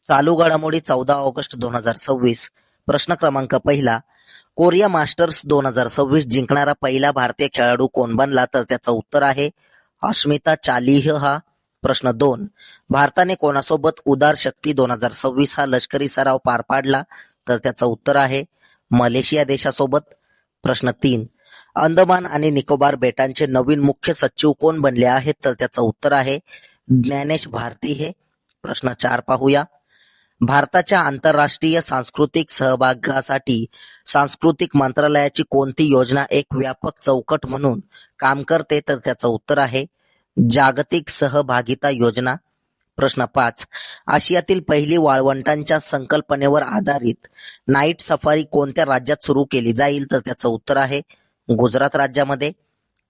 चालू घडामोडी 14 ऑगस्ट 2026. प्रश्न क्रमांक पहिला. कोरिया मास्टर्स 2026 जिंकणारा पहिला भारतीय खेळाडू कोण बनला? तर त्याचं उत्तर आहे अस्मिता चालिह हा. प्रश्न 2. भारताने कोणासोबत उदार शक्ती 2026 हा लष्करी सराव पार पाडला? तर त्याचं उत्तर आहे मलेशिया देशासोबत. प्रश्न 3. अंदमान आणि निकोबार बेटांचे नवीन मुख्य सचिव कोण बनले आहेत? तर त्याचं उत्तर आहे ज्ञानेश भारती हे. प्रश्न 4 पाहूया. भारताच्या आंतरराष्ट्रीय सांस्कृतिक सहभागासाठी सांस्कृतिक मंत्रालयाची कोणती योजना एक व्यापक चौकट म्हणून काम करते? तर त्याचं उत्तर आहे जागतिक सहभागिता योजना. प्रश्न 5. आशियातील पहिली वाळवंटांच्या संकल्पनेवर आधारित नाईट सफारी कोणत्या राज्यात सुरू केली जाईल? तर त्याचं उत्तर आहे गुजरात राज्यामध्ये.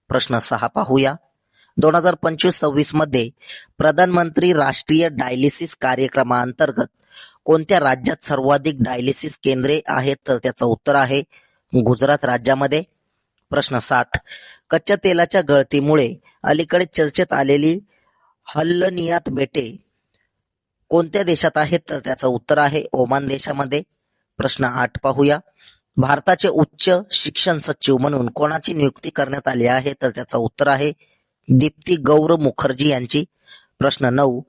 प्रश्न 6 पाहूया. 2025-26 मध्ये प्रधानमंत्री राष्ट्रीय डायलिसिस कार्यक्रमाअंतर्गत कोणत्या राज्यात सर्वाधिक डायलिसिस केंद्रे आहेत? तर त्याचं उत्तर आहे गुजरात राज्यामध्ये. प्रश्न 7. कच्च्या तेलाच्या गळतीमुळे अलीकडे चर्चेत आलेली हल्लनियात बेटे कोणत्या देशात आहेत? तर त्याचं उत्तर आहे ओमान देशामध्ये. प्रश्न 8 पाहूया. भारताचे उच्च शिक्षण सचिव म्हणून कोणाची नियुक्ती करण्यात आली आहे? तर त्याचं उत्तर आहे दीप्ती गौर मुखर्जी यांची. प्रश्न 9.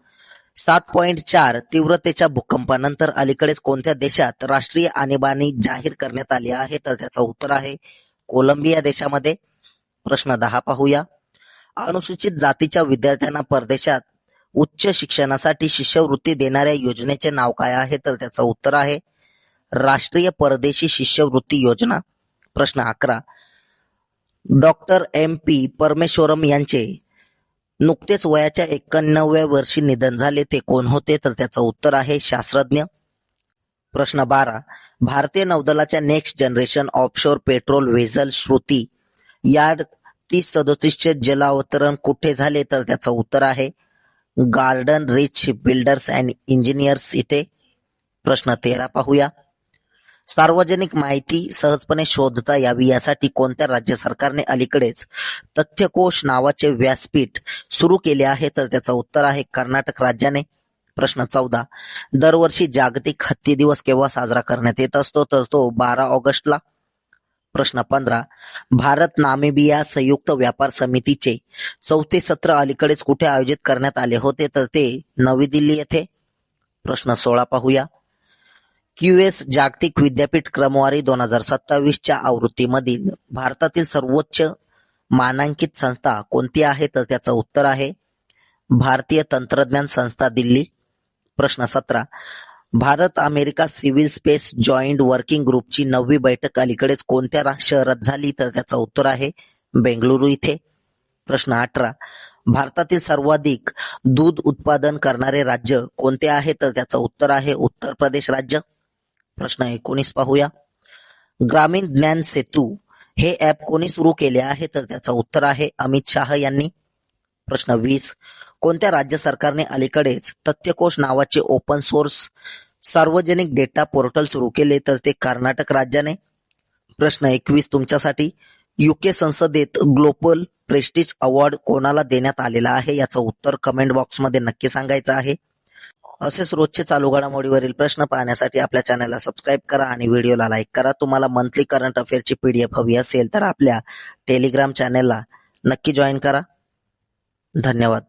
7.4 तीव्रतेच्या भूकंपानंतर अलीकडेच कोणत्या देशात राष्ट्रीय आणीबाणी जाहीर करण्यात आली आहे? तर त्याचं उत्तर आहे कोलंबिया देशामध्ये. प्रश्न 10 पाहूया. अनुसूचित जातीच्या विद्यार्थ्यांना परदेशात उच्च शिक्षणासाठी शिष्यवृत्ती देणाऱ्या योजनेचे नाव काय आहे? तर त्याचं उत्तर आहे राष्ट्रीय परदेशी शिष्यवृत्ती योजना. प्रश्न 11. डॉक्टर MP परमेश्वरम यांचे नुकतेच वयाच्या 91व्या वर्षी निधन झाले, ते कोण होते? तर त्याचं उत्तर आहे शास्त्रज्ञ. प्रश्न 12. भारतीय नौदलाच्या next generation offshore petrol vessel Shruti yard 3037 चे जलावतरण कुठे झाले? तर त्याचं उत्तर आहे garden rich shipbuilders and engineers इथे. प्रश्न 13 पाहूया. सार्वजनिक माहिती सहजपणे शोधता यावी यासाठी कोणत्या राज्य सरकारने अलीकडेच तथ्यकोश नावाचे व्यासपीठ सुरू केले आहे? तर त्याचं उत्तर आहे कर्नाटक राज्याने. प्रश्न 14. दरवर्षी जागतिक हत्ती दिवस केव्हा साजरा करण्यात येत असतो? तर तो 12 ऑगस्टला. प्रश्न 15. भारत नामिबिया संयुक्त व्यापार समितीचे 4थे सत्र अलीकडेच कुठे आयोजित करण्यात आले होते? तर ते नवी दिल्ली येथे. प्रश्न 16 पाहूया. QS जागतिक विद्यापीठ क्रमवारी 2027 च्या आवृत्तीमधील भारतातील सर्वोच्च मानांकित संस्था कोणती आहे? तर त्याचं उत्तर आहे भारतीय तंत्रज्ञान संस्था दिल्ली. प्रश्न 17. Bharat America civil space joint working ग्रुपची 9वी बैठक अलीकडेच कोणत्या शहरात झाली? तर त्याचं उत्तर आहे बेंगळुरू इथे. प्रश्न 18. भारतातील सर्वाधिक दूध उत्पादन करणारे राज्य कोणते आहे? तर त्याचं उत्तर आहे उत्तर प्रदेश राज्य. प्रश्न 19 पाहूया. ग्रामीण ज्ञान सेतू हे ॲप कोणी सुरू केले आहे? तर त्याचं उत्तर आहे अमित शाह यांनी. प्रश्न 20. कोणत्या राज्य सरकारने अलीकडेच तथ्यकोश नावाचे ओपन सोर्स सार्वजनिक डेटा पोर्टल सुरू केले? तर ते कर्नाटक राज्याने. प्रश्न 21 तुमच्यासाठी. UK संसदेत ग्लोबल प्रेस्टिज अवॉर्ड कोणाला देण्यात आलेला आहे? याचं उत्तर कमेंट बॉक्समध्ये नक्की सांगायचं आहे. असेच रोजचे चालू घडामोडीवरील प्रश्न पाहण्यासाठी आपल्या चॅनलला सबस्क्राईब करा आणि व्हिडिओला लाईक करा. तुम्हाला मंथली करंट अफेअरची PDF हवी असेल तर आपल्या टेलिग्राम चॅनलला नक्की जॉईन करा. धन्यवाद.